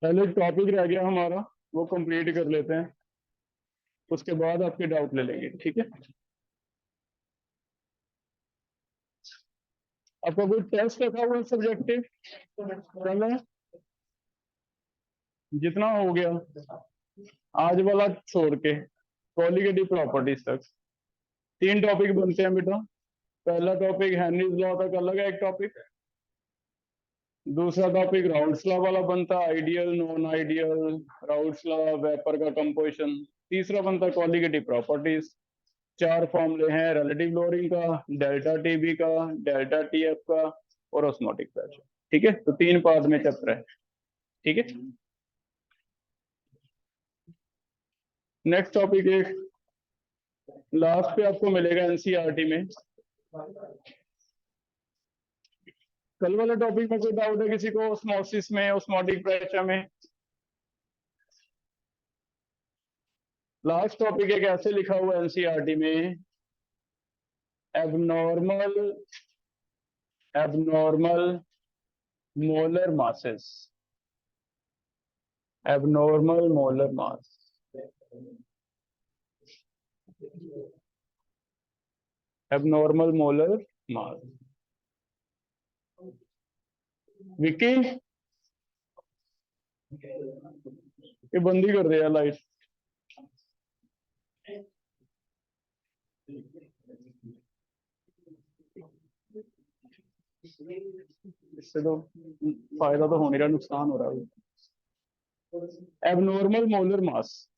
पहले टॉपिक रह गया हमारा, वो कंप्लीट कर लेते हैं, उसके बाद आपके डाउट ले लेंगे, ठीक है। आपका कोई टेस्ट रखा हुआ है सब्जेक्टिव कल है? जितना हो गया आज वाला छोड़ के कॉलिगेटिव प्रॉपर्टीज तक 3 टॉपिक बनते हैं बेटा। पहला टॉपिक हेनरीज लॉ तक अलग है एक टॉपिक, दूसरा टॉपिक राउल्ट्स लॉ वाला बनता है, ideal non ideal, Raoult's law, vapour का कंपोजिशन। तीसरा बनता है कॉलिगेटिव प्रॉपर्टीज। 4 फॉर्मूले हैं रिलेटिव लोअरिंग का, डेल्टा टीबी का, डेल्टा टीएफ का और ऑस्मोटिक प्रेशर, ठीक है। तो 3 पार्ट में चैप्टर है, ठीक है। नेक्स्ट टॉपिक एक लास्ट पे आपको मिलेगा एनसीईआरटी में। कल वाले टॉपिक में कोई डाउट है किसी को? ऑस्मोसिस में, ऑस्मोटिक प्रेशर में। लास्ट टॉपिक एक ऐसे लिखा हुआ एनसीईआरटी में, abnormal abnormal molar masses, abnormal molar mass, abnormal molar mass. Vicky ये बंदी कर दे यार लाइट। इससे तो फायदा तो हो नहीं रहा, नुकसान हो रहा है। एबनॉर्मल मोलर मास,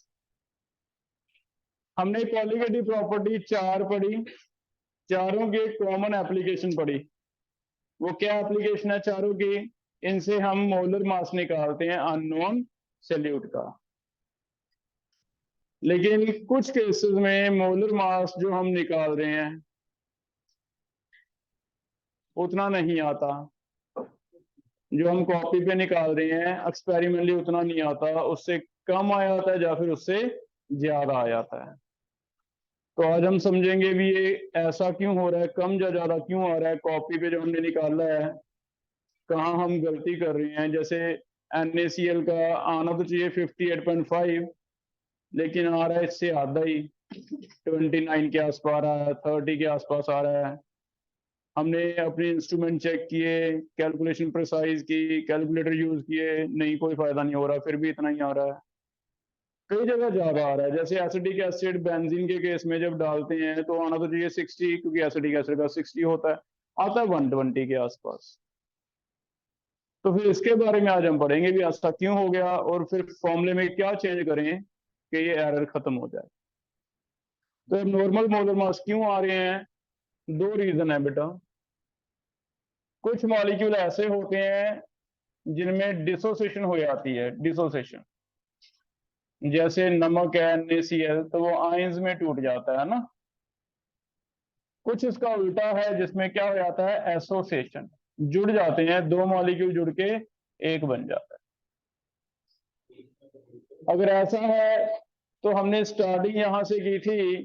हमने कॉलिगेटिव प्रॉपर्टी 4 पढ़ी, चारों की एक कॉमन एप्लीकेशन पढ़ी। वो क्या एप्लीकेशन है चारों की? इनसे हम मोलर मास निकालते हैं अननोन सॉल्यूट का। लेकिन कुछ केसेस में मोलर मास जो हम निकाल रहे हैं उतना नहीं आता, जो हम कॉपी पे निकाल रहे हैं एक्सपेरिमेंटली उतना नहीं आता, उससे कम आ जाता है या फिर उससे ज्यादा आ जाता है। तो आज हम समझेंगे भी ये ऐसा क्यों हो रहा है, कम या ज्यादा क्यों आ रहा है, कॉपी पे जो हमने निकाला है कहाँ हम गलती कर रहे हैं। जैसे NaCl का आना तो चाहिए 58.5, लेकिन आ रहा है इससे आधा ही, 29 के आसपास आ रहा है, 30 के आसपास आ रहा है। हमने अपने इंस्ट्रूमेंट चेक किए, कैलकुलेशन प्रिसाइज की, कैलकुलेटर यूज किए, नहीं कोई फायदा नहीं हो रहा, फिर भी इतना ही आ रहा है। कई जगह ज्यादा आ रहा है, जैसे एसिटिक एसिड बेंजीन के केस में जब डालते हैं तो आना तो चाहिए 60, क्योंकि एसिटिक एसिड का 60 होता है, आता है 120 के आसपास। तो फिर इसके बारे में आज हम पढ़ेंगे भी ऐसा क्यों हो गया और फिर फॉर्मूले में क्या चेंज करें कि ये एरर खत्म हो जाए। तो नॉर्मल मोलर मास क्यों आ रहे हैं? 2 रीजन है बेटा। कुछ मॉलिक्यूल ऐसे होते हैं जिनमें डिसोसिएशन हो जाती है, डिसोसिएशन। जैसे नमक है NaCl, तो वो आयंस में टूट जाता है ना। कुछ इसका उल्टा है जिसमें क्या हो जाता है, एसोसिएशन, जुड़ जाते हैं, 2 मॉलिक्यूल जुड़ के एक बन जाता है। अगर ऐसा है तो हमने स्टार्टिंग यहां से की थी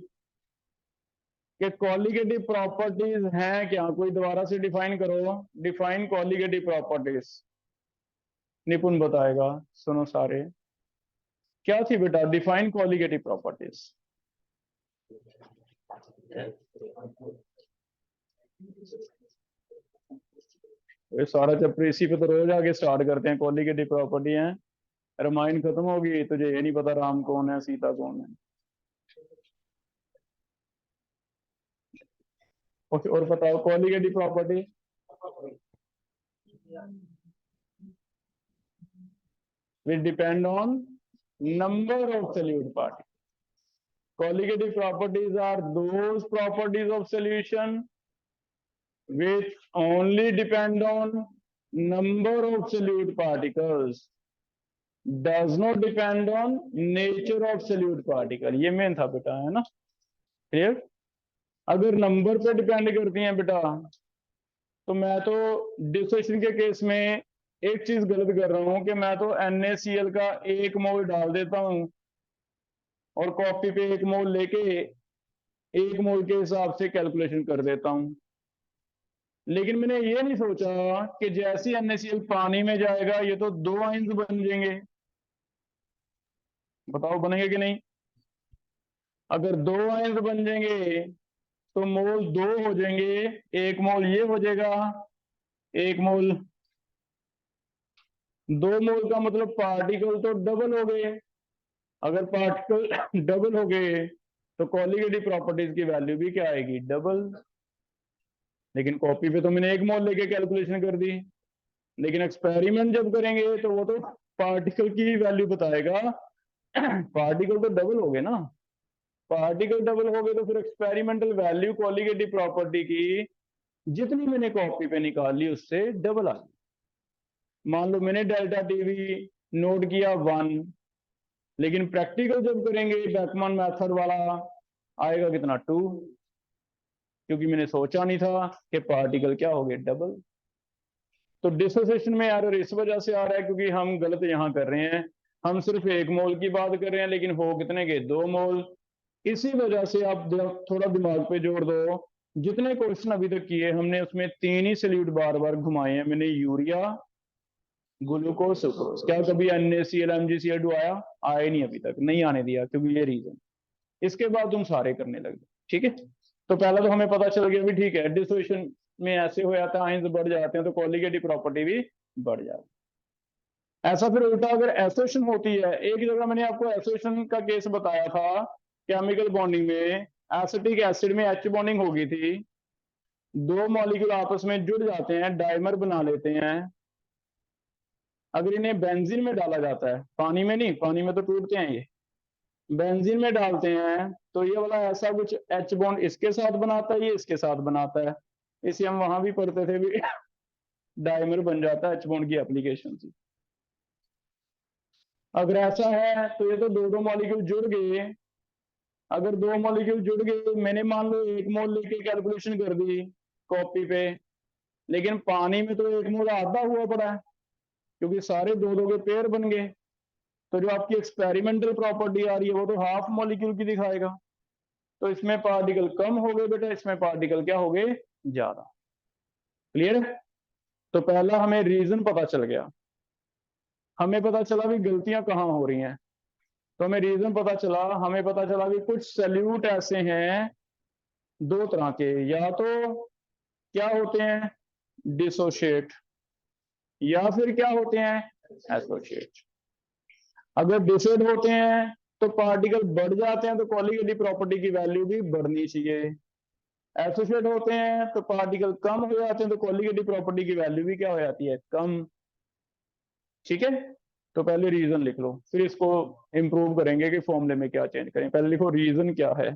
कि कॉलिगेटिव प्रॉपर्टीज हैं क्या, कोई दोबारा से डिफाइन करो। डिफाइन कॉलिगेटिव प्रॉपर्टीज, निपुण बताएगा, सुनो सारे। क्या थी बेटा डिफाइन कॉलिगेटिव प्रॉपर्टीज? ये सारा चैप्टर इसी पे तो रोज आगे स्टार्ट करते हैं, कॉलिगेटिव प्रॉपर्टी है। रामायण खत्म होगी तुझे ये नहीं पता राम कौन है सीता कौन है। और बताओ colligative property. will depend on number of solute particles. Colligative properties are those properties of solution which only depend on number of solute particles, does not depend on nature of solute particle। ये main था बेटा, है ना, clear. अगर number पे depend करती हैं बेटा तो मैं तो डिसोसिएशन के केस में एक चीज गलत कर रहा हूं कि मैं तो NaCl का 1 मोल डाल देता हूं और कॉपी पे 1 मोल लेके 1 मोल के हिसाब से कैलकुलेशन कर देता हूं। लेकिन मैंने ये नहीं सोचा कि जैसे NaCl पानी में जाएगा ये तो 2 आयंस बन जाएंगे, बताओ बनेंगे कि नहीं? अगर 2 आयंस बन जाएंगे तो मोल 2 हो जाएंगे, एक मोल ये हो जाएगा, एक मोल, 2 मोल का मतलब पार्टिकल तो डबल हो गए। अगर पार्टिकल डबल हो गए तो कोलिगेटिव प्रॉपर्टीज की वैल्यू भी क्या आएगी? डबल। लेकिन कॉपी पे तो मैंने 1 मोल लेके कैलकुलेशन कर दी, लेकिन एक्सपेरिमेंट जब करेंगे तो वो तो पार्टिकल की वैल्यू बताएगा। पार्टिकल तो डबल हो गए ना, पार्टिकल डबल हो गए तो फिर एक्सपेरिमेंटल वैल्यू कोलिगेटिव प्रॉपर्टी की जितनी मैंने कॉपी पे निकाली उससे डबल आ गई। मान लो मैंने डेल्टा टीवी नोट किया 1, लेकिन प्रैक्टिकल जब करेंगे बैकमैन मेथड वाला आएगा कितना? 2, क्योंकि मैंने सोचा नहीं था कि पार्टिकल क्या हो गए? डबल। तो डिसोसिएशन में एरर इस वजह से आ रहा है क्योंकि हम गलत यहां कर रहे हैं, हम सिर्फ 1 मोल की बात कर रहे हैं लेकिन हो कितने के? 2 मोल। इसी वजह से आप थोड़ा दिमाग पे जोड़ दो, जितने क्वेश्चन अभी तक किए हमने उसमें 3 ही सल्यूट बार बार घुमाए हैं मैंने, यूरिया, ग्लूकोज, सुक्रोज। क्या कभी NaCl MgCl2 आया? आया नहीं अभी तक, नहीं आने दिया क्योंकि ये रीजन। इसके बाद तुम सारे करने लगे, ठीक है। तो पहला तो हमें पता चल गया भी ठीक है, डिसोसिएशन में ऐसे हो जाता है, आयंस बढ़ जाते हैं तो कोलिगेटिव प्रॉपर्टी भी बढ़ जाती है। ऐसा फिर उल्टा अगर एसोसिएशन होती है, एक जगह मैंने आपको एसोसिएशन का केस बताया था, केमिकल बॉन्डिंग में एसिटिक एसिड में H बॉन्डिंग हो गई थी, 2 मॉलिक्यूल आपस में जुड़ जाते हैं, डाइमर बना लेते हैं। अगर इन्हें बेंजीन में डाला जाता है, पानी में नहीं, पानी में तो टूटते हैं ये, बेंजीन में डालते हैं तो ये वाला ऐसा कुछ H बॉन्ड इसके साथ बनाता है, ये इसके साथ बनाता है। इसे हम वहां भी पढ़ते थे भी डाइमर बन जाता है H बॉन्ड की एप्लीकेशन से। अगर ऐसा है तो ये तो 2 मॉलिक्यूल जुड़ गए। अगर 2 मॉलिक्यूल जुड़ गए, मैंने मान लो 1 मोल लेके कैलकुलेशन कर दी कॉपी पे, लेकिन पानी में तो 1 मोल आधा हुआ पड़ा है क्योंकि सारे 2 के पेयर बन गए। तो जो आपकी एक्सपेरिमेंटल प्रॉपर्टी आ रही है वो तो हाफ मॉलिक्यूल की दिखाएगा। तो इसमें पार्टिकल कम हो गए बेटा, इसमें पार्टिकल क्या हो गए? ज्यादा। क्लियर है? तो पहला हमें रीजन पता चल गया, हमें पता चला भी गलतियां कहाँ हो रही हैं। तो हमें रीजन पता चला, हमें पता चला भी कुछ सल्यूट ऐसे हैं 2 तरह के, या तो क्या होते हैं? डिसोशिएट, या फिर क्या होते हैं? एसोशिएट। अगर डिसोशिएट होते हैं तो पार्टिकल बढ़ जाते हैं तो कोलिगेटिव प्रॉपर्टी की वैल्यू भी बढ़नी चाहिए। एसोसिएट होते हैं तो पार्टिकल कम हो जाते हैं तो कोलिगेटिव प्रॉपर्टी की वैल्यू भी क्या हो जाती है? कम। ठीक है, तो पहले रीजन लिख लो, फिर इसको इंप्रूव करेंगे कि फॉर्मूले में क्या चेंज करें। पहले लिखो रीजन क्या है।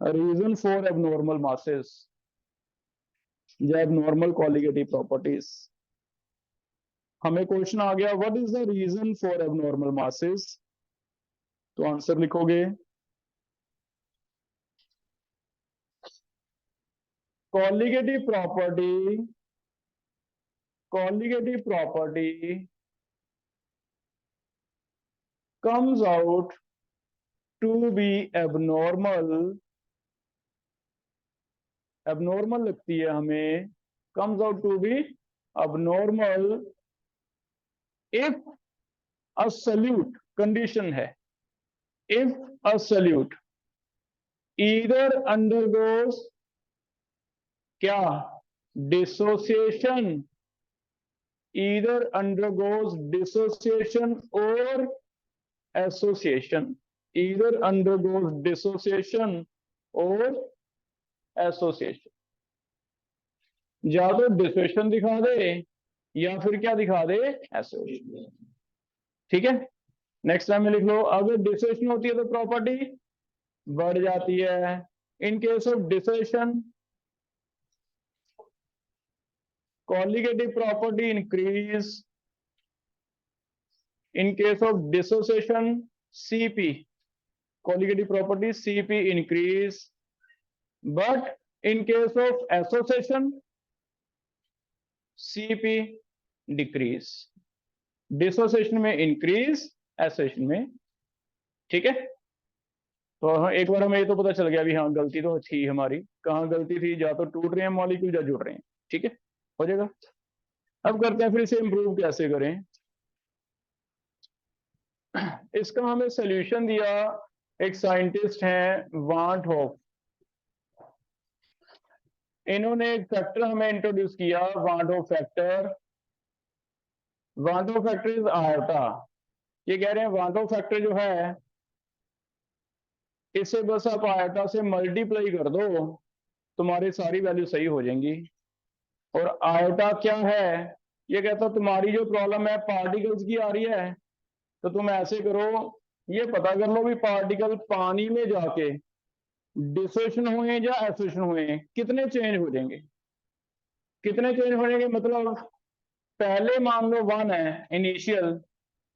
रीजन फॉर एबनॉर्मल मासेस या एबनॉर्मल कोलिगेटिव प्रॉपर्टीज। हमें क्वेश्चन आ गया what is the reason for abnormal masses, तो आंसर लिखोगे colligative property, colligative property comes out to be abnormal, abnormal लगती है हमें, comes out to be abnormal if a solute, condition है, if a solute either undergoes क्या? dissociation, either undergoes dissociation or association, either undergoes dissociation or association। या तो dissociation दिखा दे या फिर क्या दिखा दे? एसोसिएशन। ठीक है, नेक्स्ट टाइम में लिख लो, अगर डिसोसिएशन होती है तो प्रॉपर्टी बढ़ जाती है। In case of dissociation colligative property increase, in case of dissociation CP, colligative property CP increase, but in case of association CP decrease. Dissociation में इंक्रीज, एसोसिएशन में। ठीक है, तो एक बार हमें ये तो पता चल गया भी हाँ गलती तो थी हमारी, कहाँ गलती थी? या तो टूट रहे हैं मॉलिक्यूल या जुड़ रहे हैं। ठीक है, हो जाएगा। अब करते हैं फिर इसे इंप्रूव कैसे करें। इसका हमें सॉल्यूशन दिया एक साइंटिस्ट हैं वांट होफ। इन्होंने एक फैक्टर हमें इंट्रोड्यूस किया, want Hoff factor. Want Hoff factor is iota. ये कह रहे हैं वांट होफ फैक्टर जो है, इसे बस आप आयोटा से मल्टीप्लाई कर दो, तुम्हारी सारी वैल्यू सही हो जाएंगी। और आयोटा क्या है? ये कहता तुम्हारी जो प्रॉब्लम है पार्टिकल्स की आ रही है, तो तुम ऐसे करो, ये पता कर लो भी पार्टिकल पानी में जाके डिसोशन हुए या एसोशन हुए, कितने चेंज हो जाएंगे। कितने चेंज हो जाएंगे मतलब, पहले मान लो 1 है इनिशियल,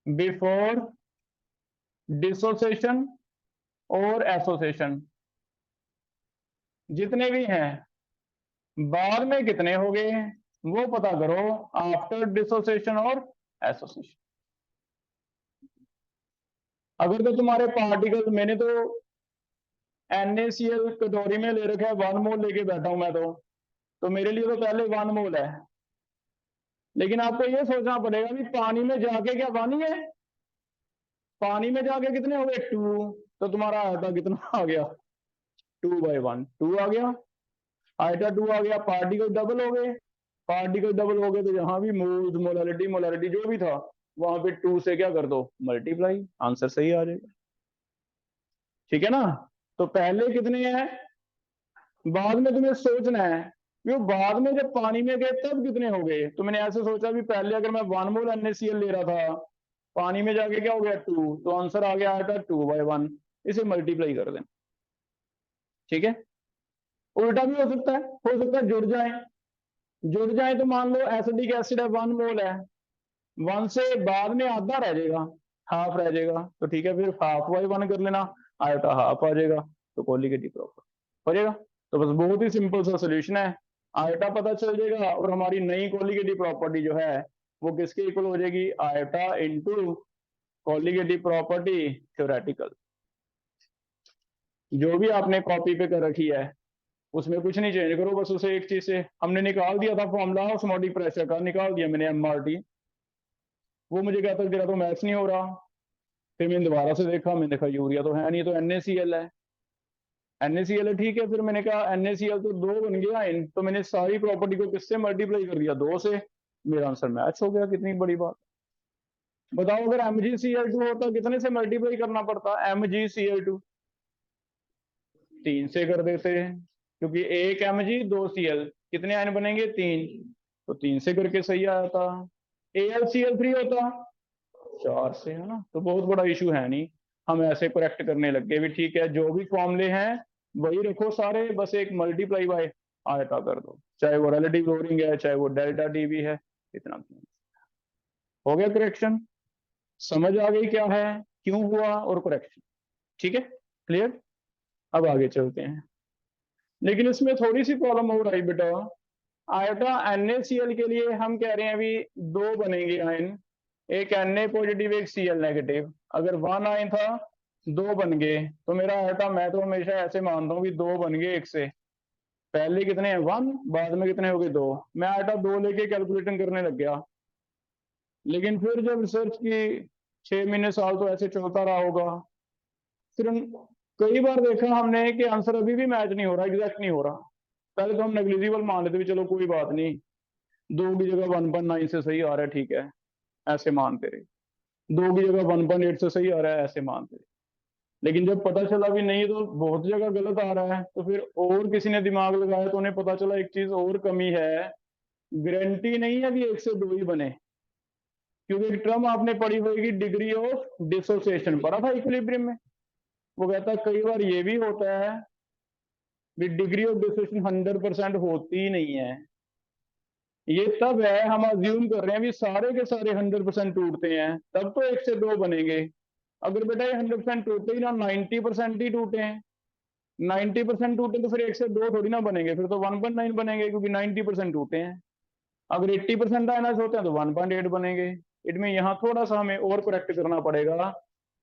बिफोर डिसोसिएशन और एसोसिएशन, जितने भी हैं, बाद में कितने हो गए वो पता करो आफ्टर डिसोसिएशन और एसोसिएशन। अगर तो तुम्हारे पार्टिकल, मैंने तो NaCl कटोरी में ले रखा है, 1 मोल लेके बैठा हूं मैं तो मेरे लिए तो पहले 1 मोल है। लेकिन आपको ये सोचना पड़ेगा कि पानी में जाके क्या पानी है, पानी में जाके कितने हो गए 2, तो तुम्हारा आयटा कितना आ गया 2/1, 2 आ गया, आयटा 2 आ गया। पार्टिकल डबल हो गए, पार्टिकल डबल हो गए तो यहाँ भी मोल्स मोलारिटी मोलारिटी जो भी था वहां पे 2 से क्या कर दो मल्टीप्लाई, आंसर सही आ जाएगा। ठीक है ना? तो पहले कितने हैं, बाद में तुम्हें सोचना है कि बाद में जब पानी में गए तब कितने हो गए। तो मैंने ऐसे सोचा भी पहले अगर मैं 1 मोल NaCl ले रहा था, पानी में जाके क्या हो गया 2, तो आंसर आ गया था 2/1, इसे मल्टीप्लाई कर दें। ठीक है? उल्टा भी हो सकता है जुड़ जाए तो मान लो एसिडिक एसिड है 1 मोल है, 1 से बाद में आधा रह जाएगा, हाफ रह जाएगा, तो ठीक है फिर ½ कर लेना, आयोटा हाफ आ जाएगा, तो कोलिगेटिव प्रॉपर्टी हो जाएगा। तो बस बहुत ही सिंपल सा सोल्यूशन है, आयोटा पता चल जाएगा और हमारी नई कोलिगेटिव प्रॉपर्टी जो है वो किसके इक्वल हो जाएगी, iota into colligative property theoretical. जो भी आपने कॉपी पे कर रखी है उसमें कुछ नहीं चेंज करो, बस उसे एक चीज से हमने निकाल दिया था फॉर्मूला ऑस्मोटिक प्रेशर का, निकाल दिया मैंने MRT। वो मुझे कहता तेरा तो मैच नहीं हो रहा, फिर मैंने दोबारा से देखा, मैंने देखा यूरिया तो है नहीं, तो NaCl है, NaCl है, ठीक है। फिर मैंने कहा NaCl तो 2 बन गया इन, तो मैंने सारी प्रॉपर्टी को किससे मल्टीप्लाई कर दिया 2 से, मेरा आंसर मैच हो गया। कितनी बड़ी बात। बताओ अगर MgCl2 होता कितने से मल्टीप्लाई करना पड़ता, MgCl2 3 से कर देते हैं, क्योंकि 1 Mg 2 Cl, कितने आयन बनेंगे 3, तो 3 से करके सही आया था। AlCl3 होता 4 से, है ना? तो बहुत बड़ा इशू है नहीं, हम ऐसे करेक्ट करने लग गए भी ठीक है, जो भी फॉर्मूले हैं वही रखो सारे, बस एक मल्टीप्लाई बाय आयटा कर दो, चाहे वो रिलेटिव लोडिंग है चाहे वो डेल्टा टी भी है, इतना हो गया करेक्शन। समझ आ गई क्या है, क्यों हुआ और करेक्शन। ठीक है, क्लियर। अब आगे चलते हैं, लेकिन इसमें थोड़ी सी प्रॉब्लम हो रही बेटा। आयोटा NaCl के लिए हम कह रहे हैं अभी 2 बनेंगे आयन, एक Na पॉजिटिव एक Cl नेगेटिव। अगर 1 आयन था 2 बन गए, तो मेरा आयोटा, मैं तो हमेशा ऐसे मानता हूँ कि 2 बन गए 1 से, पहले कितने हैं 1, बाद में कितने हो गए 2, मैं आयोटा 2 लेके कैलकुलेशन करने लग गया। लेकिन फिर जब रिसर्च की 6 महीने साल तो ऐसे चलता रहा होगा, फिर कई बार देखा हमने कि आंसर अभी भी मैच नहीं हो रहा, एग्जैक्ट नहीं हो रहा। पहले तो हम नेग्लिजिबल मान लेते भी चलो कोई बात नहीं, 2 की जगह 1.9 से सही आ रहा है, ठीक है, ऐसे मानते रहे। 2 की जगह 1.8 से सही आ रहा है, ऐसे मानते रहे। लेकिन जब पता चला भी नहीं तो बहुत जगह गलत आ रहा है, तो फिर और किसी ने दिमाग लगाया तो उन्हें पता चला एक चीज और कमी है, गारंटी नहीं है कि 1 से 2 ही बने। क्योंकि एक टर्म आपने पढ़ी होगी डिग्री ऑफ डिसोसिएशन, पढ़ा था इक्विलिब्रियम में। वो कहता है कई बार ये भी होता है कि डिग्री ऑफ डिसोसिएशन 100% होती ही नहीं है। ये तब है, हम अज्यूम कर रहे हैं भी सारे के सारे 100% टूटते हैं तब तो 1 से 2 बनेंगे। अगर बेटा ये 100% टूटे ही ना, 90% ही टूटे हैं, 90% टूटे तो फिर 1 से 2 थोड़ी ना बनेंगे, फिर तो 1.9 बनेंगे, क्योंकि 90% टूटे हैं। अगर 80% आयनाइज होते हैं तो 1.8 बनेंगे। इनमें यहाँ थोड़ा सा हमें और करेक्ट करना पड़ेगा।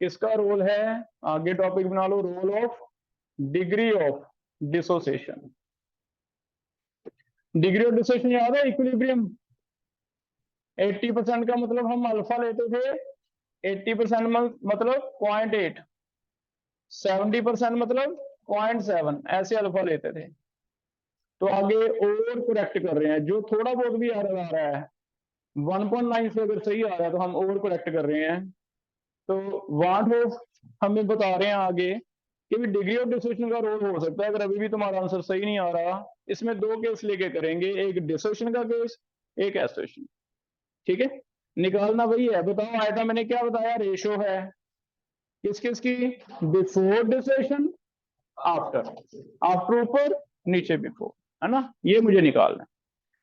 किसका रोल है, आगे टॉपिक बना लो, role of degree of dissociation. Degree of dissociation याद है, इक्विलिब्रियम 80% का मतलब हम अल्फा लेते थे 80% मतलब 0.8, 70% मतलब 0.7, ऐसे अल्फा लेते थे। तो आगे और करेक्ट कर रहे हैं, जो थोड़ा बहुत भी एरर आ रहा है 1.9 से अगर सही आ रहा है तो हम और करेक्ट कर रहे हैं। तो वाट ऑफ हमें बता रहे हैं आगे कि भी डिग्री ऑफ डिसोसिएशन का रोल हो सकता है। अगर अभी भी तुम्हारा आंसर सही नहीं आ रहा, इसमें दो केस लेके करेंगे, एक डिसोसिएशन का केस, एक एसोसिएशन। ठीक है, निकालना वही है। बताओ आयता मैंने क्या बताया, रेशो है किस किस की, बिफोर डिसोसिएशन, आफ्टर, आफ्टर ऊपर, नीचे बिफोर, है ना, ये मुझे निकालना है।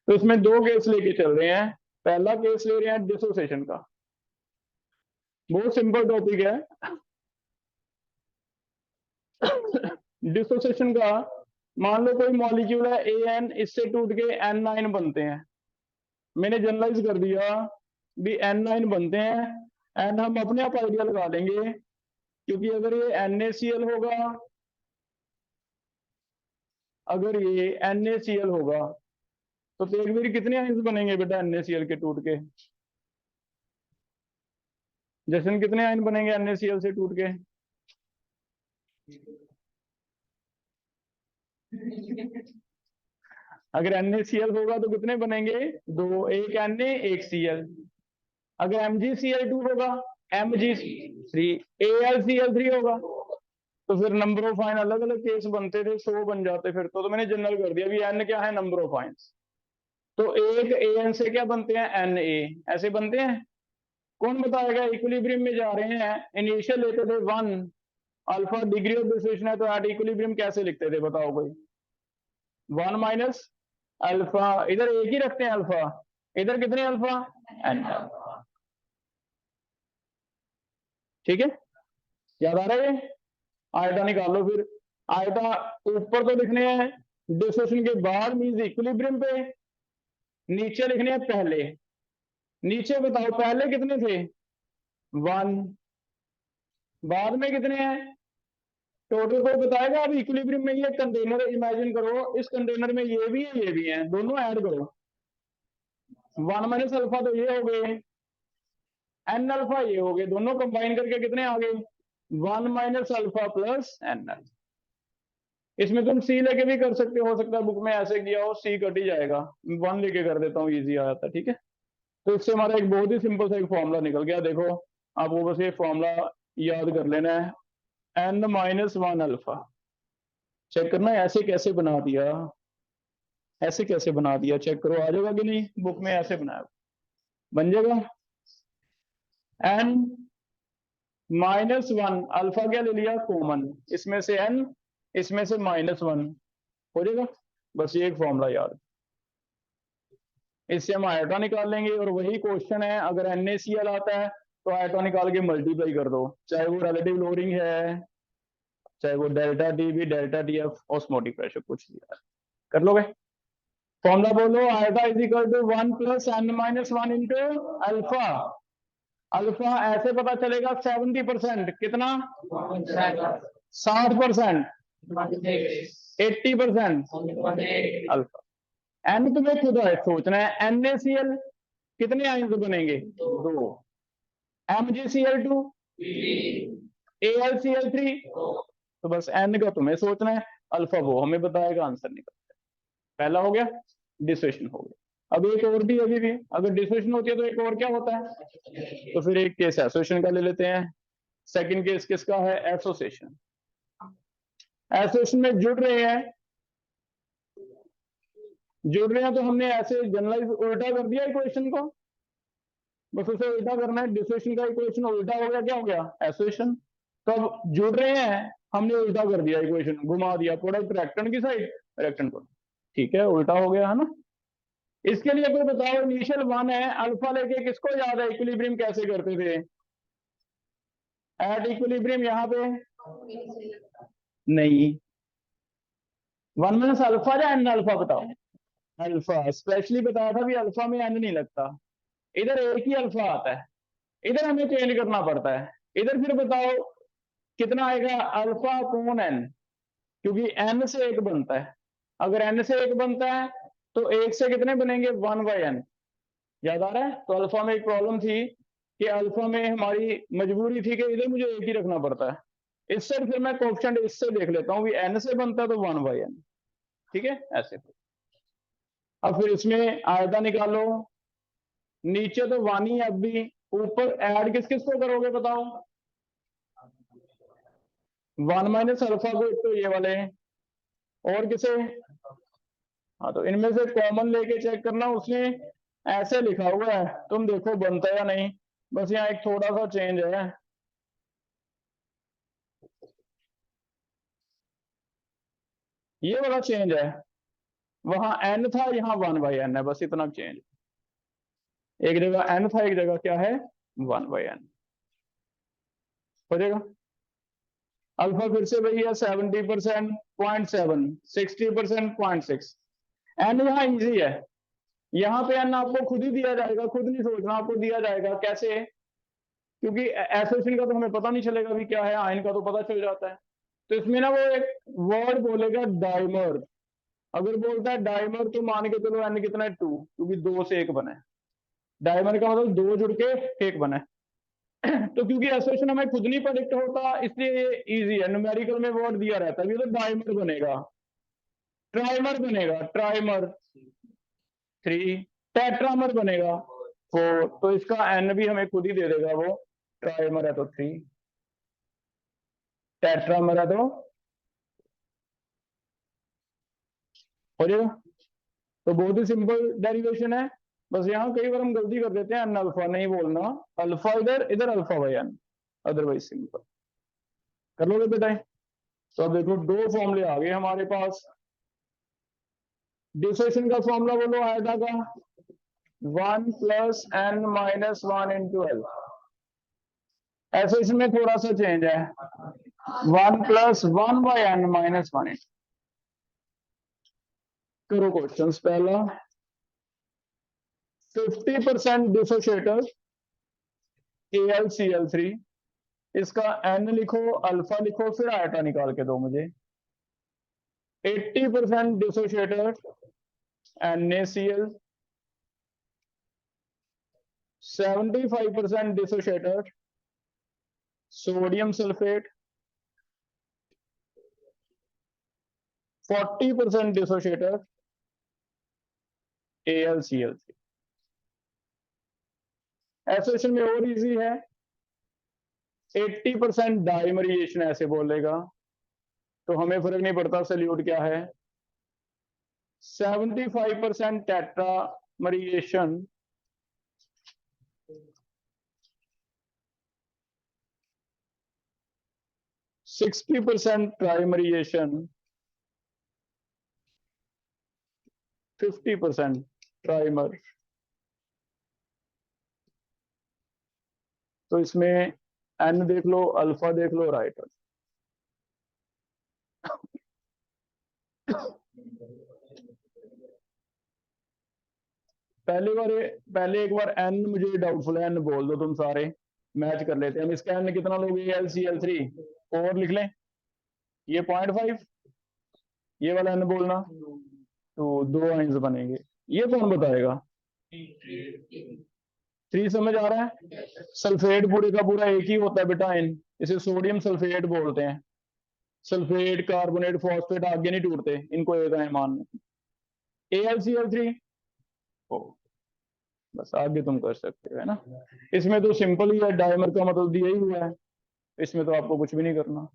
तो इसमें दो केस लेके चल रहे हैं। पहला केस ले रहे हैं डिसोसिएशन का, बहुत सिंपल टॉपिक है। डिसोसिएशन का, मान लो कोई मॉलिक्यूल है AN, इससे टूट के N9 बनते हैं। मैंने जनरलाइज कर दिया भी N9 बनते हैं, एंड हम अपने आप आइडिया लगा लेंगे, क्योंकि अगर ये NaCl होगा, अगर ये NaCl होगा तो एक बार कितने आयंस बनेंगे बेटा NaCl के टूट के? जैसे कितने आयन बनेंगे NaCl से टूट के? अगर NaCl होगा तो कितने बनेंगे? दो, एक Na एक Cl। अगर MgCl2 होगा, Mg3, AlCl3 होगा, तो फिर नंबर ऑफ आयन अलग अलग केस बनते थे, 100 बन जाते फिर तो मैंने जनरल कर दिया भी N क्या है, नंबर ऑफ आयंस। तो एक AN से क्या बनते हैं, Na, ऐसे बनते हैं। कौन बताएगा? इक्विलिब्रियम में जा रहे हैं, इनिशियल लेते थे 1, अल्फा डिग्री ऑफ डिसोसिएशन है, तो एट इक्विलिब्रियम कैसे लिखते थे बताओ कोई? 1 माइनस अल्फा, इधर एक ही रखते हैं अल्फा, इधर कितने अल्फा, N। ठीक है, याद आ रहा है? आयता निकालो फिर। आयता ऊपर तो लिखने हैं डिसोसिएशन के बाद मींस इक्विलिब्रियम पे, नीचे लिखने हैं पहले। नीचे बताओ पहले कितने थे, 1, बाद में कितने हैं, टोटल कोई बताएगा? अब इक्विलिब्रियम में ये कंटेनर इमेजिन करो, इस कंटेनर में ये भी है ये भी है, दोनों ऐड करो। 1 माइनस अल्फा तो ये हो गए, N अल्फा ये हो गए, दोनों कंबाइन करके कितने आ गए, 1 माइनस अल्फा प्लस N। इसमें तुम C लेके भी कर सकते हो सकता है बुक में ऐसे किया हो, C कट ही जाएगा, 1 लेके कर देता हूँ, इजी आ जाता है। ठीक है, तो इससे हमारा एक बहुत ही सिंपल सा एक फॉर्मूला निकल गया। देखो आपको बस ये फॉर्मूला याद कर लेना है, N माइनस 1 अल्फा। चेक करना है ऐसे कैसे बना दिया, ऐसे कैसे बना दिया, चेक करो आ जाएगा कि नहीं, बुक में ऐसे बनाया बन जाएगा। N माइनस 1 अल्फा क्या ले लिया कॉमन, इसमें से N, इसमें से -1 हो जाएगा। बस ये एक फॉर्मूला याद, इससे हम आयटा निकाल लेंगे। और वही क्वेश्चन है, अगर NaCl आता है तो आयटा निकाल के मल्टीप्लाई कर दो, चाहे वो रिलेटिव लोडिंग है, चाहे वो delta T B, delta T F, osmotic pressure, कुछ भी कर लोगे। फॉर्मूला बोलो, iota is equal to 1 plus N minus 1 into alpha. Alpha ऐसे पता चलेगा 70%, कितना, 60%, 80% अल्फा। एन तुम्हें खुद सोचना है, NaCl कितने आयंस बनेंगे, 2, MgCl2, AlCl3, तो बस N का तुम्हें सोचना है, अल्फा वो हमें बताएगा, आंसर निकल। पहला हो गया, डिसोसिएशन हो गया। अब एक और भी, अभी भी अगर डिसोसिएशन होती है तो एक और क्या होता है, तो फिर एक केस एसोसिएशन का ले लेते हैं। सेकंड केस किसका है, एसोसिएशन। एसोसिएशन में जुड़ रहे हैं, जुड़ रहे हैं तो हमने ऐसे जनरलाइज उल्टा कर दिया इक्वेशन को, बस उसे उल्टा करना है। डिसोसिएशन का इक्वेशन उल्टा हो गया, क्या हो गया, एसोसिएशन। तो अब जुड़ रहे हैं, हमने उल्टा कर दिया इक्वेशन, घुमा दिया, प्रोडक्ट रिएक्टेंट की साइड, रिएक्टेंट को, ठीक है, उल्टा हो गया, है ना। इसके लिए कोई बताओ, इनिशियल 1 है, अल्फा लेके किसको याद है इक्विलिब्रियम कैसे करते थे, एट इक्विलिब्रियम यहाँ पे नहीं, 1 माइनस अल्फा या N अल्फा बताओ, अल्फा, स्पेशली बताया था भी अल्फा में N नहीं लगता, इधर एक ही अल्फा आता है, इधर हमें चेंज करना पड़ता है। इधर फिर बताओ कितना आएगा, अल्फा अपॉन N, क्योंकि N से एक बनता है, अगर N से एक बनता है तो एक से कितने बनेंगे, 1/N। याद आ रहा है? तो अल्फा में एक प्रॉब्लम थी कि अल्फा में हमारी मजबूरी थी कि इधर मुझे एक ही रखना पड़ता है, इससे फिर मैं कोएफिशिएंट इससे देख लेता हूँ, n से बनता है तो 1/n, ठीक है ऐसे। अब फिर इसमें आयता निकालो, नीचे तो 1 ही है, अब भी ऊपर ऐड किस किस को करोगे बताओ, 1 माइनस अल्फा को, एक तो ये वाले, और किसे, हाँ तो इनमें से कॉमन लेके चेक करना, उसने ऐसे लिखा हुआ है, तुम देखो बनता है या नहीं, बस यहाँ एक थोड़ा सा चेंज है, ये वाला चेंज है, वहां n था यहाँ 1/n है, बस इतना चेंज, एक जगह n था एक जगह क्या है 1/n, हो जाएगा। अल्फा फिर से वही है 70% 0.7, 60% 0.6, n यहाँ इजी है, यहाँ पे n आपको खुद ही दिया जाएगा, खुद नहीं सोचना, आपको दिया जाएगा कैसे, क्योंकि एसोसिएशन का तो हमें पता नहीं चलेगा भी क्या है, आयन का तो पता चल जाता है, तो इसमें ना वो एक वर्ड बोलेगा डाइमर, अगर बोलता है डाइमर तो मान के चलो n कितना है 2, क्योंकि 2 से 1 बने, डाइमर का मतलब 2 जुड़ के 1 बने। तो क्योंकि एसोसिएशन हमें खुद नहीं प्रेडिक्ट होता, इसलिए ये इजी है, न्यूमेरिकल में वर्ड दिया रहता है, ये तो डाइमर बनेगा, ट्राइमर बनेगा, ट्राइमर 3, टेट्रामर बनेगा 4, तो इसका n भी हमें खुद ही दे देगा, वो ट्राइमर है तो 3, टेट्रामर है तो हो जाएगा। तो बहुत ही सिंपल डेरिवेशन है, बस यहाँ कई बार हम गलती कर देते हैं, एन अल्फा नहीं बोलना, अल्फा इधर, इधर alpha by N, otherwise simple कर लोगे बेटा। तो अब देखो दो फॉर्मूले आ गए हमारे पास, डिसोसिएशन का फॉर्मूला बोलो आयता का 1 plus n minus 1 into L, ऐसे इसमें थोड़ा सा चेंज है, 1 प्लस 1 बाई एन माइनस 1, करो क्वेश्चन पहला, 50% डिसोशिएटर AlCl3, इसका n लिखो, अल्फा लिखो, फिर आयता निकाल के दो मुझे, 80% dissociated NaCl, 75% dissociated sodium sulphate, 40% dissociated AlCl3। Association में और इजी है, 80% डाइमरिएशन ऐसे बोलेगा, तो हमें फर्क नहीं पड़ता सल्यूट क्या है, 75% टेट्रामरिएशन, 60% ट्राइमरिएशन, 50% ट्राइमर, तो इसमें एन देख लो, अल्फा देख लो, राइट। पहले एक बार एन मुझे डाउटफुल है, एन बोल दो तुम सारे, मैच कर लेते हैं हम, इसका एन कितना लोगे, LCl3 और लिख लें, ये 0.5, ये वाला एन बोलना, तो 2 आइंस बनेंगे, ये कौन बताएगा, 3 समझ आ रहा है, सल्फेट पूरे का पूरा एक ही होता है बेटा आयन, इसे सोडियम सल्फेट बोलते हैं, सल्फेट कार्बोनेट फॉस्फेट आगे नहीं टूटते, इनको एक आयन मान, AlCl3, ओ बस आगे तुम कर सकते हो, है ना, इसमें तो सिंपल ही है, डायमर का मतलब दिया ही हुआ है, इसमें तो आपको कुछ भी नहीं करना।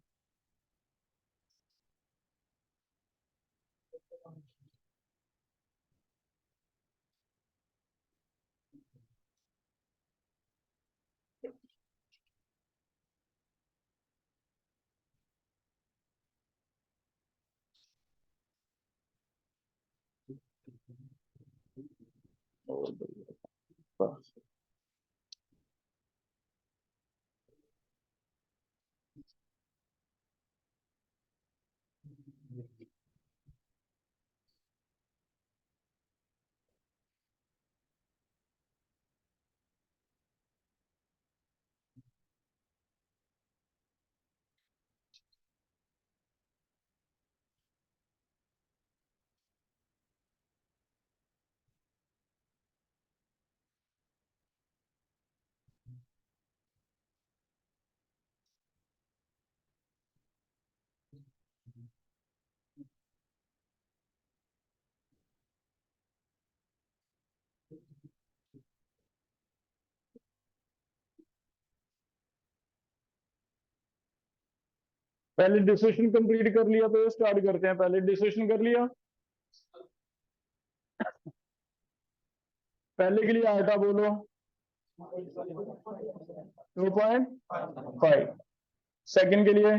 पहले डिस्कशन कंप्लीट कर लिया तो स्टार्ट करते हैं। पहले डिस्कशन कर लिया, पहले के लिए आटा बोलो 2.5, सेकंड के लिए,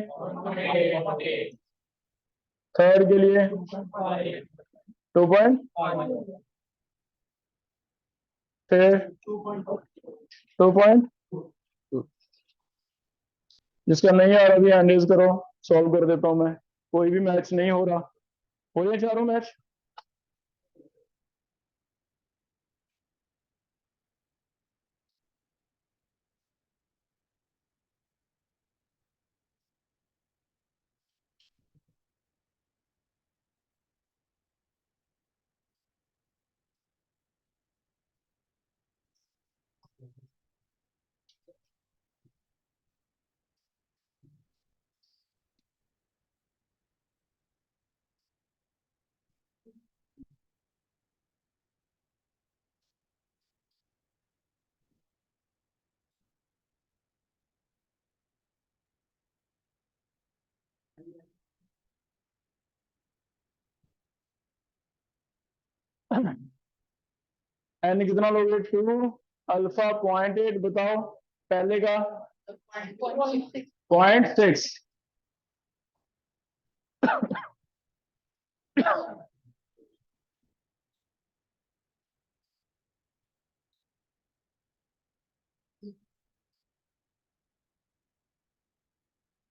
थर्ड के लिए 2. फिर 2. जिसका नहीं आ रहा भी हैंड रेज करो, सॉल्व कर देता हूं मैं। कोई भी मैच नहीं हो रहा, हो जाए चारों मैच। एन कितना लोगे? 2 अल्फा 0.8, बताओ पहले का 0.6,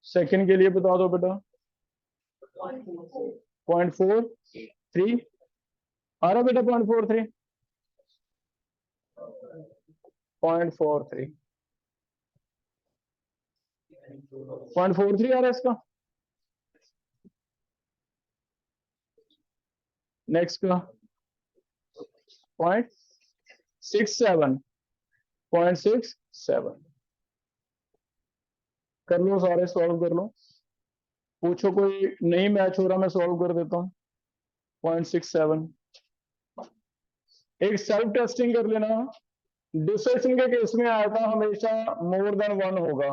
सेकंड के लिए बता दो बेटा 0.43 आ रहा बेटा, 0.43 0.43 आ रहा है इसका। नेक्स्ट का 0.67, 0.67 कर लो सारे, सॉल्व कर लो। पूछो कोई नहीं मैच हो रहा, मैं सॉल्व कर देता हूँ। 0.67 एक सेल्फ टेस्टिंग कर लेना। डिसोसिएशन के केस में आया था हमेशा मोर देन 1 होगा।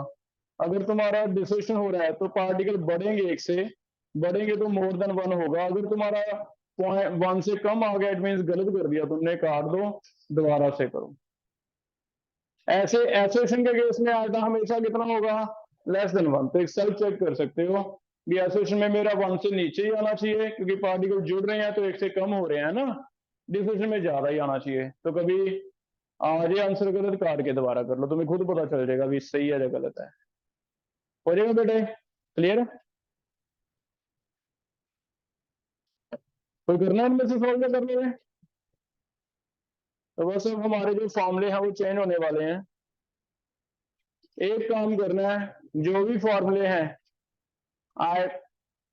अगर तुम्हारा डिसोसिएशन हो रहा है तो पार्टिकल बढ़ेंगे, एक से बढ़ेंगे तो मोर देन 1 होगा। अगर तुम्हारा 0.1 से कम आ गया, इट मींस गलत कर दिया तुमने, काट दो, दोबारा से करो। ऐसे एसोसिएशन के केस में आया था हमेशा कितना होगा? Less than 1। तो एक सेल्फ चेक कर सकते हो कि एसोसिएशन में मेरा 1 से नीचे ही आना चाहिए, क्योंकि पार्टिकल जुड़ रहे हैं तो एक से कम हो रहे हैं ना, डिसोसिएशन में ज्यादा ही आना चाहिए। तो कभी आज ये आंसर गलत, काट के दोबारा कर लो, तुम्हें खुद पता चल जाएगा भी सही है या गलत है। हो जाएगा बेटे, क्लियर? कोई करना है इनमें से सॉल्व कर लो। तो बस अब हमारे जो फॉर्मूले हैं वो चेंज होने वाले हैं। एक काम करना है, जो भी फॉर्मूले हैं आए,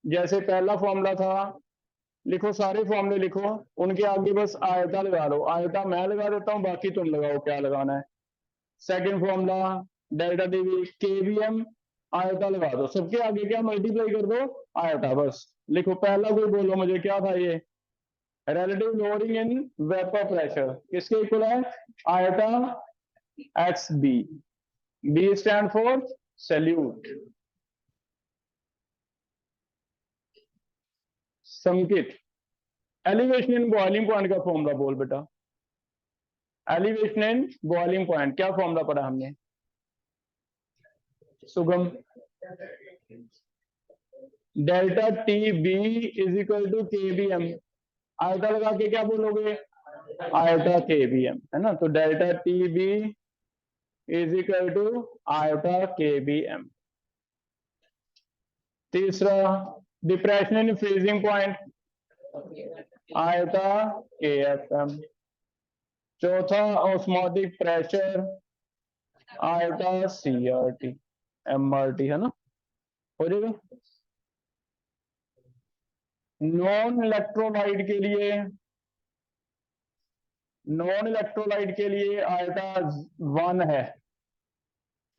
जैसे पहला फॉर्मूला था, लिखो सारे फॉर्मूले लिखो, उनके आगे बस आयता लगा लो। आयता मैं लगा देता हूं, बाकी तुम लगाओ क्या लगाना है। Second formula delta TV KVM, आयता लगा दो, सबके आगे क्या मल्टीप्लाई कर दो, आयता। बस लिखो। पहला कोई बोलो मुझे क्या था ये? Relative lowering in vapour pressure किसके इक्वल है? Iota X B. B stand for solute, संकेत। एलिवेशन इन बॉइलिंग पॉइंट का फॉर्मूला बोल बेटा। एलिवेशन इन बॉइलिंग पॉइंट क्या फॉर्मूला पढ़ा हमने? सुगम, delta T B is equal to K B M. Iota लगा के क्या बोलोगे? आयता के बी एम, है ना। तो delta T B is equal to iota K B M. तीसरा depression in freezing point, iota K F M. चौथा osmotic pressure, iota C R T M R T, है ना। हो जाएगा। नॉन इलेक्ट्रोलाइट के लिए, नॉन इलेक्ट्रोलाइट के लिए आयता 1 है।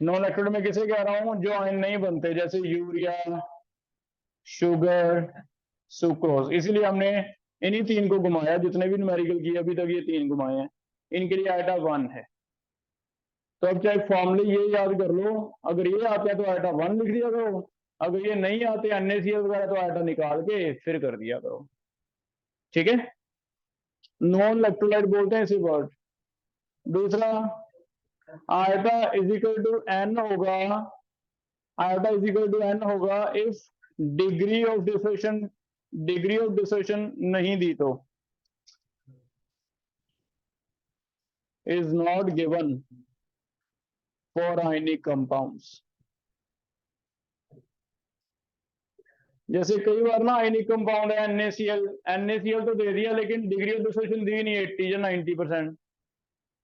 नॉन इलेक्ट्रोलाइट में किसे कह रहा हूं? जो आयन नहीं बनते, जैसे यूरिया, शुगर, सुक्रोज। इसीलिए हमने इन्हीं 3 को घुमाया, जितने भी न्यूमेरिकल किए अभी तक ये 3 घुमाए हैं। इनके लिए आयटा 1 है। तो अब चाहे फॉर्मूले ये याद कर लो, अगर ये आता है तो आयटा 1 लिख दिया करो, अगर ये नहीं आते NaCl वगैरह तो आयटा निकाल के फिर कर दिया करो, ठीक है। नॉन इलेक्ट्रोलाइट बोलते हैं इसी वर्ड। दूसरा iota is equal to n होगा, iota is equal to n होगा इफ डिग्री ऑफ डिसोसिएशन नहीं दी तो, is not given for ionic compounds. जैसे कई बार ना आयनिक कंपाउंड है NaCl तो दे दिया लेकिन डिग्री ऑफ डिसोसिएशन दी नहीं 80 या 90%,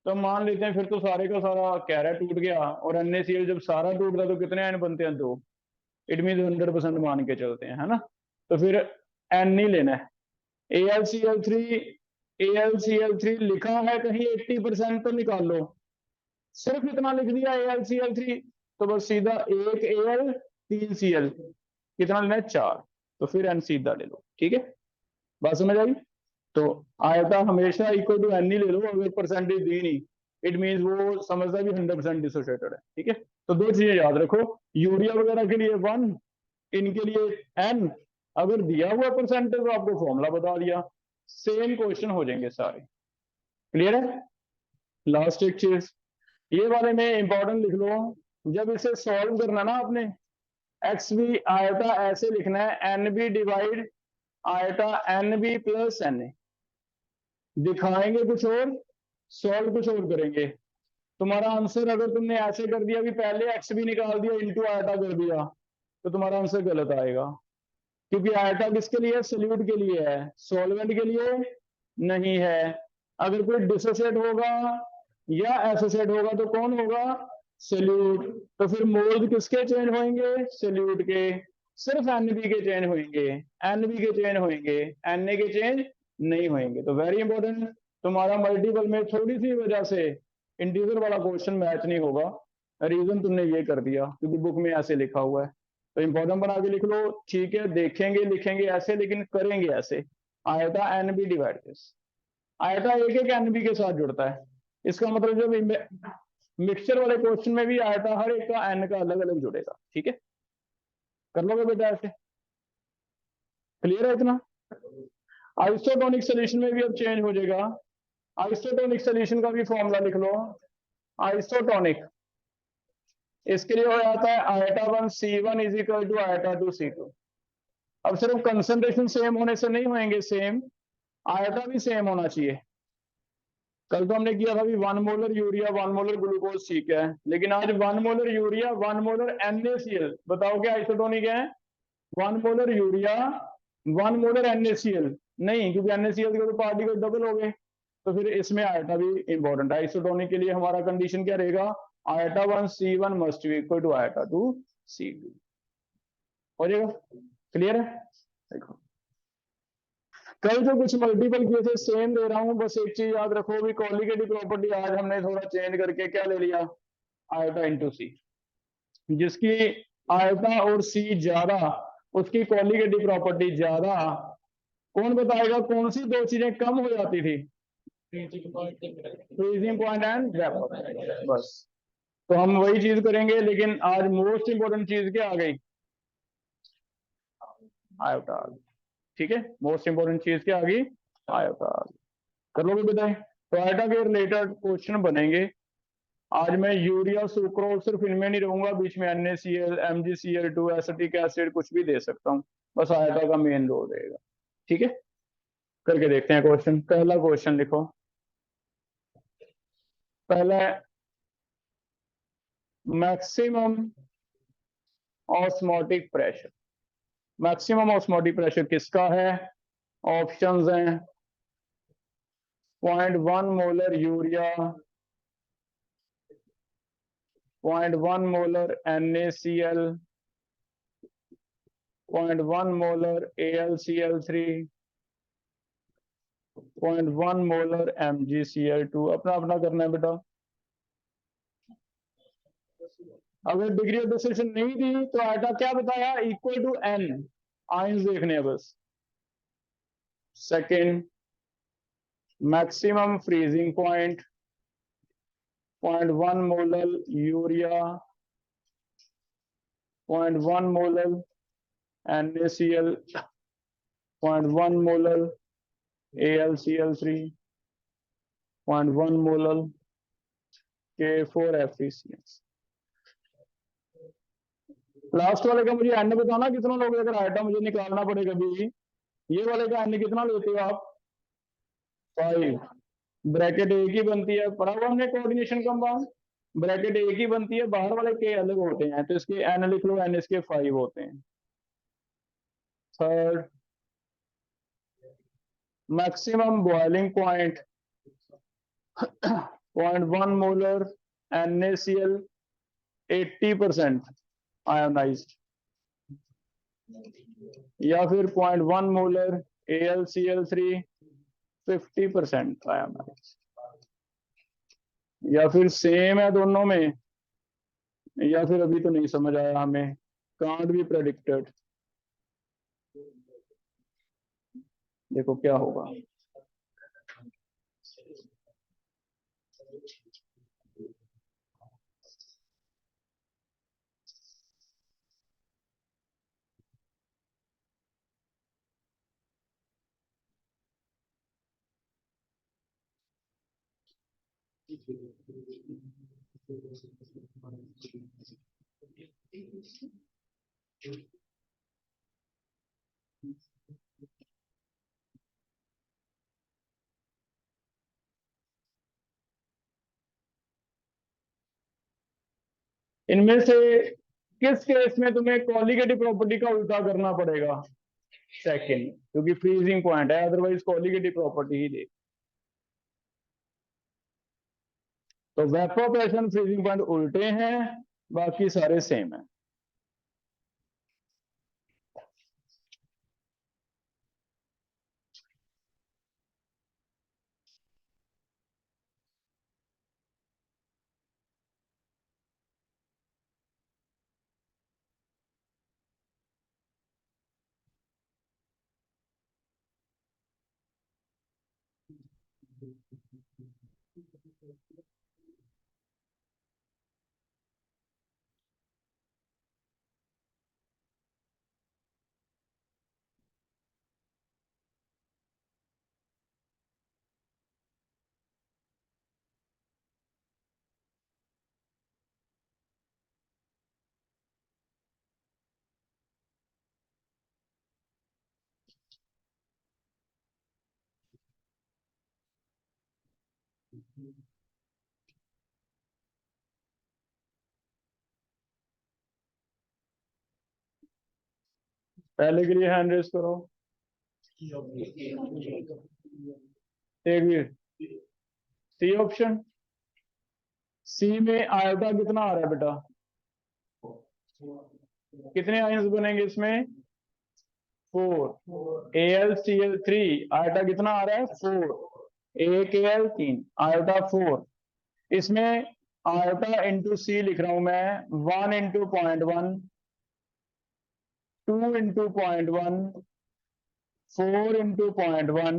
तो मान लेते हैं फिर तो सारे का सारा कैरा टूट गया, और NaCl जब सारा टूटता तो कितने आयन बनते हैं? 2। इट मीन 100% मान के चलते हैं, है ना। तो फिर N ही लेना है। AlCl3 लिखा है कहीं 80% तो निकाल लो, सिर्फ इतना लिख दिया AlCl3 तो बस सीधा एक Al 3 Cl, कितना लेना है? 4। तो फिर N सीधा ले लो, ठीक है। बात समझ आई? तो आयता हमेशा इक्वल टू N ही ले लो, अगर परसेंटेज दी नहीं इट मीन वो समझता भी 100% डिसोसिएटेड है, ठीक है। तो दो चीजें याद रखो, यूरिया वगैरह के लिए 1, इनके लिए N। अगर दिया हुआ परसेंटेज तो आपको फॉर्मूला बता दिया, सेम क्वेश्चन हो जाएंगे सारे। क्लियर है? लास्ट एक चीज ये वाले में इंपॉर्टेंट लिख लो, जब इसे सॉल्व करना ना आपने, एक्स बी आयता ऐसे लिखना है N B divide iota N B plus N A, दिखाएंगे कुछ और सॉल्व कुछ और करेंगे। तुम्हारा आंसर अगर तुमने ऐसे कर दिया कि पहले एक्स भी निकाल दिया इंटू आयता कर दिया तो तुम्हारा आंसर गलत आएगा, क्योंकि आयता किसके लिए? सॉल्यूट के लिए है, सॉल्वेंट के लिए नहीं है। अगर कोई डिसोसिएट होगा या एसोसिएट होगा तो कौन होगा? सॉल्यूट। तो फिर मोल्स किसके चेंज होंगे? सॉल्यूट के। सिर्फ एनबी के चेंज होंगे, एनबी के चेंज होंगे, एनए के चेंज नहीं होंगे। तो वेरी इंपॉर्टेंट, तुम्हारा मल्टीपल में थोड़ी सी वजह से इंटीजर वाला क्वेश्चन मैच नहीं होगा, रीजन तुमने ये कर दिया क्योंकि बुक में ऐसे लिखा हुआ है। तो इंपॉर्टेंट बना के लिख लो, ठीक है। देखेंगे लिखेंगे ऐसे लेकिन करेंगे ऐसे, आयता एन बी डिवाइड दिस, आयता एक एक एन बी के साथ जुड़ता है। इसका मतलब जब मिक्सचर वाले क्वेश्चन में भी आयता हर एक का एन का अलग अलग जुड़ेगा, ठीक है। कर लोगे बेटा ऐसे? क्लियर है इतना? आइसोटोनिक सोल्यूशन में भी अब चेंज हो जाएगा। आइसोटोनिक सोल्यूशन का भी फॉर्मूला लिख लो, आइसोटोनिक इसके लिए हो जाता है iota 1 C1 is equal to iota 2 C2। अब सिर्फ कंसंट्रेशन सेम होने से नहीं होंगे सेम, आयटा भी सेम होना चाहिए। कल तो हमने किया था भी 1 मोलर यूरिया 1 मोलर ग्लूकोज, ठीक है, लेकिन आज 1 मोलर यूरिया 1 मोलर NaCl, बताओ क्या आइसोटोनिक है? 1 मोलर यूरिया 1 मोलर NaCl नहीं, क्योंकि NaCl के तो पार्टिकल डबल हो गए। तो फिर इसमें आयटा भी इंपॉर्टेंट है। आइसोटोनिक के लिए हमारा कंडीशन क्या रहेगा? Iota 1 C1 must be equal to iota 2 C2। हो जाएगा? क्लियर है? देखो कल जो कुछ मल्टीपल किए थे सेम दे रहा हूं, बस एक चीज याद रखो भी कॉलिगेटिव प्रॉपर्टी आज हमने थोड़ा चेंज करके क्या ले लिया? आयटा इंटू सी। जिसकी आयटा और सी ज्यादा उसकी कॉलिगेटिव प्रॉपर्टी ज्यादा। कौन बताएगा कौन सी दो चीजें कम हो जाती थी? फ्रीजिंग पॉइंट एंड वेपर, बस। तो हम वही चीज करेंगे, लेकिन आज मोस्ट इंपोर्टेंट चीज क्या आ गई? आयोटा आ गई, ठीक है। मोस्ट इंपोर्टेंट चीज क्या आ गई? आयोटा आ गई। कर लोगे बताए? तो आयोटा के रिलेटेड क्वेश्चन बनेंगे। आज मैं यूरिया सुक्रोज सिर्फ इनमें नहीं रहूंगा, बीच में NaCl MgCl2 एसिटिक एसिड कुछ भी दे सकता हूँ, बस आयता का मेन रोल रहेगा, ठीक है। करके देखते हैं क्वेश्चन। पहला क्वेश्चन लिखो, पहला maximum osmotic pressure. Maximum osmotic pressure किसका है? ऑप्शंस हैं 0.1 molar urea, 0.1 molar NaCl, 0.1 molar AlCl3, 0.1 molar MgCl2। अपना अपना करना है बेटा। अगर डिग्री ऑफ डिसोसिएशन नहीं दी तो आयटा क्या बताया? Equal to N। आयंस देखने हैं बस। Second maximum freezing point 0.1 molar urea, 0.1 molar NaCl 0.1 molar, AlCl3 0.1 molar, K4FeCl। Last वाले का मुझे एन बताना कितना लोगे, अगर आइटम मुझे निकालना पड़ेगा भी। ये वाले का एन कितना लेते हो आप? 5। ब्रैकेट एक ही बनती है, पढ़ा हुआ हमने कोऑर्डिनेशन कंपाउंड। ब्रैकेट एक ही बनती है, बाहर वाले के अलग होते हैं, तो इसके एन लिख लो, एन इसके 5 होते हैं। Third, maximum boiling point 0.1 molar NaCl 80% ionised, या फिर 0.1 मोलर AlCl3 50% आयोनाइज्ड, या फिर सेम है दोनों में, या फिर अभी तो नहीं समझ आया हमें, कांट बी प्रेडिक्टेड। देखो क्या होगा। इनमें से किस केस में तुम्हें कॉलिगेटिव प्रॉपर्टी का उल्टा करना पड़ेगा? सेकंड, क्योंकि फ्रीजिंग पॉइंट है, अदरवाइज कॉलिगेटिव प्रॉपर्टी ही दे। तो वेपोरेशन फ्रीजिंग पॉइंट उल्टे हैं, बाकी सारे सेम है। पहले के लिए हैंड रेस करो। एक भी सी ऑप्शन। सी में आयोटा कितना आ रहा है बेटा? कितने आयंस बनेंगे इसमें? 4। AlCl3 आयोटा कितना आ रहा है? 4। AKl3 iota 4। इसमें आयोटा इंटू सी लिख रहा हूं मैं, 1 इंटू 0.1, 2 इंटू 0.1, 4 इंटू 0.1,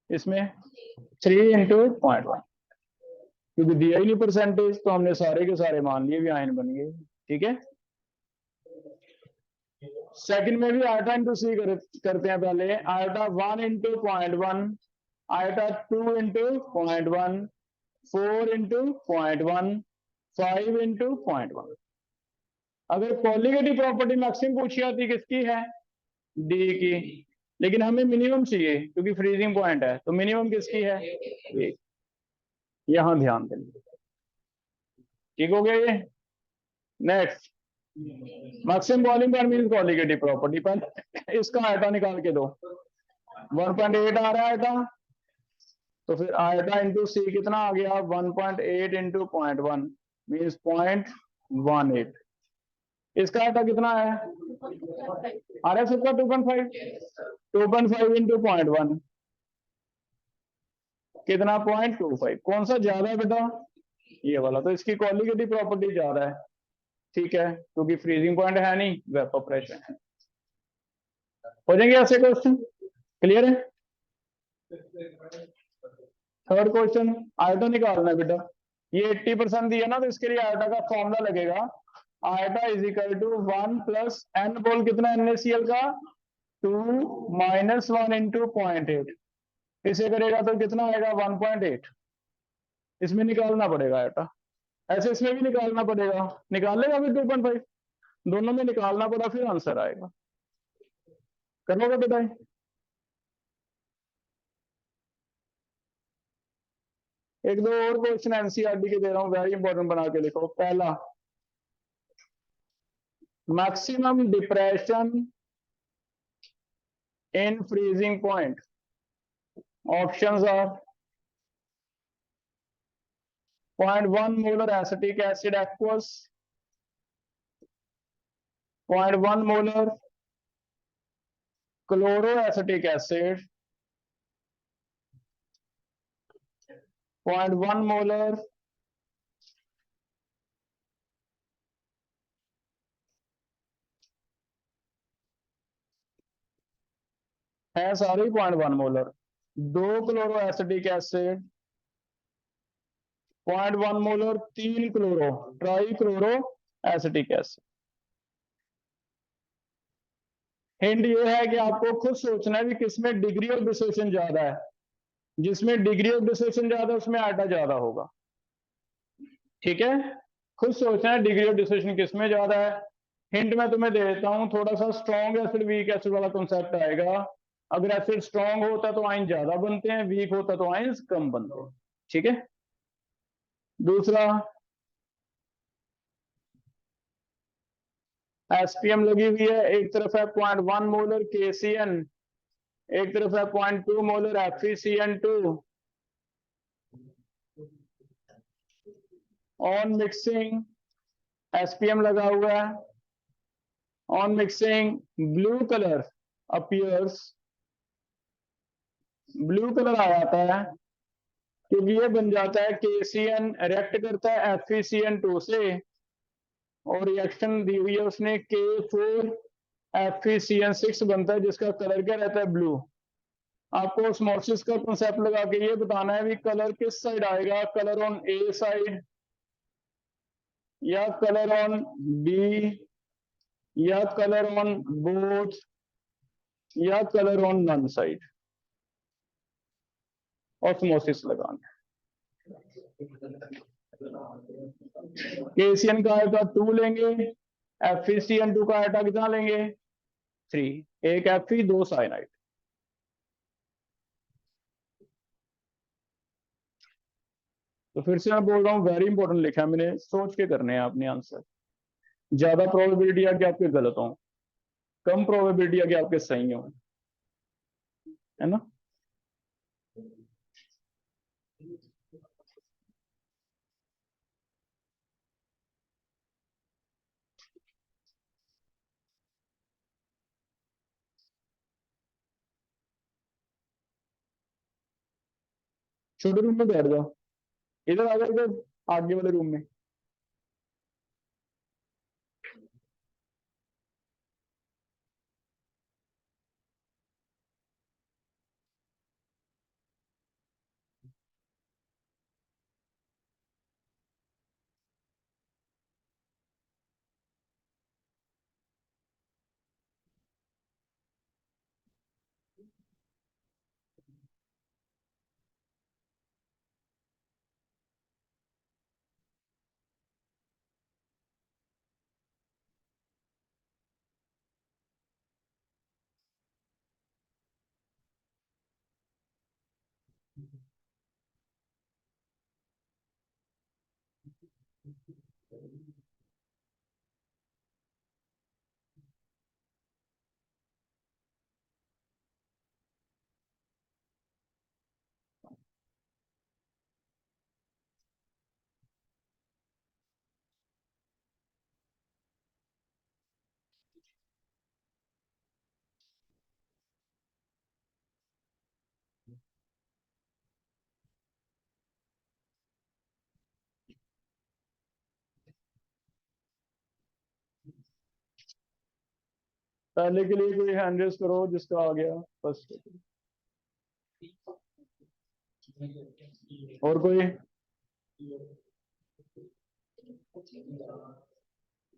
इसमें 3 इंटू 0.1। क्योंकि दिया ही नहीं परसेंटेज, तो हमने सारे के सारे मान लिए, भी आयन बन गए। ठीक है। सेकंड में भी आयोटा इंटू सी करते हैं पहले। Iota 1 into 0.1, iota 2 into 0.1, 4 into 0.1, 5 into 0.1। अगर कॉलिगेटिव प्रॉपर्टी मैक्सिमम पूछी होती किसकी है? डी की। लेकिन हमें मिनिमम चाहिए क्योंकि फ्रीजिंग पॉइंट है, तो मिनिमम किसकी है? ए। यहां ध्यान दें। ठीक हो गया ये। Next, maximum boiling point means colligative property पर इसका आयटा निकाल के दो। 1.8 आ रहा है आयटा, तो फिर आयटा इंटू सी कितना आ गया? 1.8 इंटू 0.1 मीन्स 0.18। इसका आयटा कितना है? आ रहा है सबका 2.5। 2.5 इंटू 0.1 कितना? 0.25। कौन सा ज्यादा है बेटा? ये वाला। तो इसकी कॉलिगेटिव प्रॉपर्टी ज्यादा है। ठीक है, क्योंकि फ्रीजिंग पॉइंट है नहीं, वेपोरेशन है। हो जाएंगे ऐसे क्वेश्चन। क्लियर है। थर्ड क्वेश्चन, आयटा निकालना है बेटा। ये 80% दिया ना, तो इसके लिए आयटा का फॉर्मूला लगेगा iota is equal to 1 plus N बोल कितना NaCl का 2 माइनस 1 इंटू 0.8। इसे करेगा तो कितना आएगा 1.8। इसमें निकालना पड़ेगा आयटा, ऐसे इसमें भी निकालना पड़ेगा, निकाल लेगा फिर 2.5, दोनों में निकालना पड़ा फिर आंसर आएगा। करोगे बताए? एक दो और क्वेश्चन एनसीईआरटी के दे रहा हूं, वेरी इंपॉर्टेंट, बना के लिखो। पहला, maximum depression in freezing point. Options are 0.1 molar acetic acid aqueous, 0.1 molar chloro acetic acid, 0.1 molar है सारे 0.1 molar, 2 chloro acetic acid, 0.1 molar 3 chloro trichloro acetic acid. Hint ये है कि आपको खुद सोचना है कि किसमें डिग्री ऑफ डिसोसिएशन ज्यादा है, जिसमें डिग्री ऑफ डिसोसिएशन ज्यादा है उसमें आटा ज्यादा होगा। ठीक है, खुद सोचना है डिग्री ऑफ डिसोसिएशन किसमें ज्यादा है। हिंट मैं तुम्हें दे देता हूं, थोड़ा सा स्ट्रॉन्ग एसिड वीक एसिड वाला कॉन्सेप्ट आएगा। अगर एसिड स्ट्रॉन्ग होता तो आयन ज्यादा बनते हैं, वीक होता तो आयन कम बनते हैं। ठीक है, दूसरा एसपीएम लगी हुई है, एक तरफ है 0.1 मोलर KCN, एक तरफ है 0.2 molar FeCN2। On mixing SPM लगा हुआ है, on mixing blue colour appears, blue colour आ जाता है क्योंकि ये बन जाता है KCN रिएक्ट करता है FeCN2 से, और रिएक्शन दी हुई है उसने K4 FeCN6 बनता है जिसका कलर क्या रहता है ब्लू। आपको ऑस्मोसिस का कॉन्सेप्ट लगा के ये बताना है भी कलर किस साइड आएगा, कलर ऑन ए साइड या कलर ऑन बी या कलर ऑन बोथ या colour on none side. Osmosis लगाना, KCN का आयटा 2 लेंगे, FeCN2 का आयटा कितना लेंगे 3, एक Fe 2 साइनाइड। तो फिर से मैं बोल रहा हूँ, वेरी इंपॉर्टेंट लिखा है मैंने, सोच के करने हैं आपने आंसर। ज्यादा प्रोबेबिलिटी है कि आपके गलत हो, कम प्रोबेबिलिटी है कि आपके सही हो, है ना। छोटे रूम में बैठ जाओ, इधर आ जाओ, इधर आगे वाले रूम में। पहले के लिए कोई हैंड रेस करो जिसका आ गया फर्स्ट। और कोई?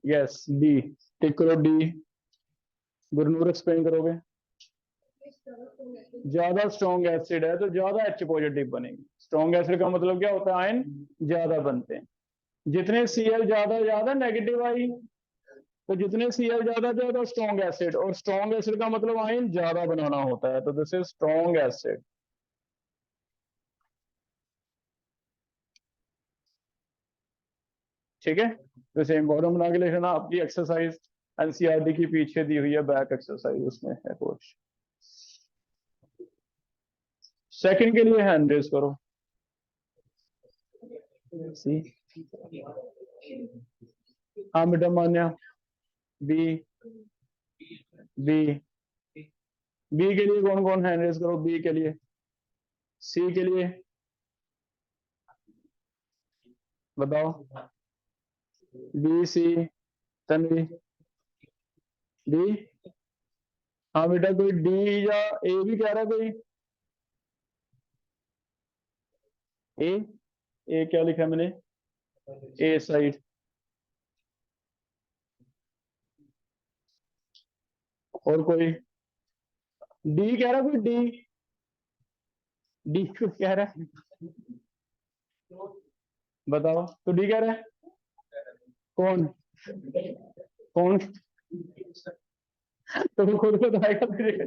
यस डी, टिक करो डी। गुरनूर एक्सप्लेन करोगे। ज्यादा स्ट्रॉन्ग एसिड है तो ज्यादा H पॉजिटिव बनेगी। स्ट्रॉन्ग एसिड का मतलब क्या होता है, आयन ज्यादा बनते हैं। जितने Cl ज्यादा ज्यादा नेगेटिव आई, तो जितने Cl ज्यादा ज्यादा स्ट्रॉन्ग एसिड, और स्ट्रॉन्ग एसिड का मतलब आयन ज्यादा बनाना होता है, तो दिस इज स्ट्रॉन्ग एसिड। ठीक है, तो सेम बॉटम बना के लिखना। आपकी एक्सरसाइज एनसीईआरटी की पीछे दी हुई है, बैक एक्सरसाइज, उसमें है कुछ। सेकंड के लिए हैंड रेज करो। सी, हाँ बेटा मान्या। बी, बी, बी के लिए कौन कौन हैंड रेज करो, बी के लिए। सी के लिए बताओ। B C, Tanvi, D. हाँ बेटा, कोई डी या ए भी कह रहा है कोई। ए, ए क्या लिखा है मैंने, ए साइड। और कोई डी कह रहा है, कोई डी, डी को कह रहा है, बताओ तो डी कह रहा है। कौन, कौन, तो वो खुद बताएगा फिर।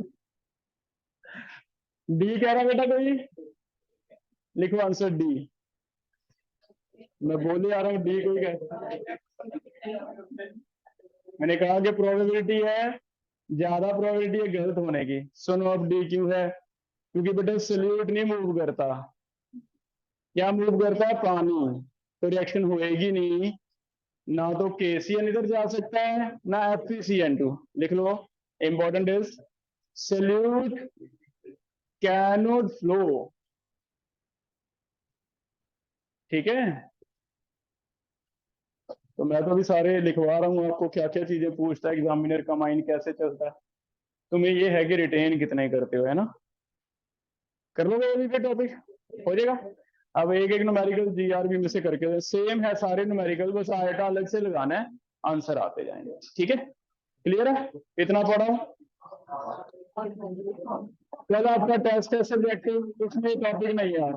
डी कह रहा है बेटा कोई, लिखो आंसर डी। मैं बोले आ रहा हूँ डी कोई कह, मैंने कहा कि प्रोबेबिलिटी है, ज्यादा प्रोबेबिलिटी है गलत होने की। सुनो अब डी क्यों है, क्योंकि बेटा सल्यूट नहीं मूव करता। क्या मूव करता है, पानी, तो रिएक्शन होएगी नहीं। ना तो KCN इधर जा सकता है, ना FeCN2। लिख लो, important is solute cannot flow. ठीक है, तो मैं तो अभी सारे लिखवा रहा हूँ आपको, क्या क्या चीजें पूछता है एग्जामिनर का, माइंड कैसे चलता है। तुम्हें ये है कि रिटेन कितने करते हो, है ना। कर लोगे अभी के टॉपिक, हो जाएगा। अब एक एक न्यूमेरिकल GRB में से करके, सेम है सारे न्यूमेरिकल, बस आयटा अलग से लगाना है, आंसर आते जाएंगे। ठीक है, क्लियर है, इतना पढ़ा। कल आपका टेस्ट है सब्जेक्टिव, उसमें टॉपिक नहीं है।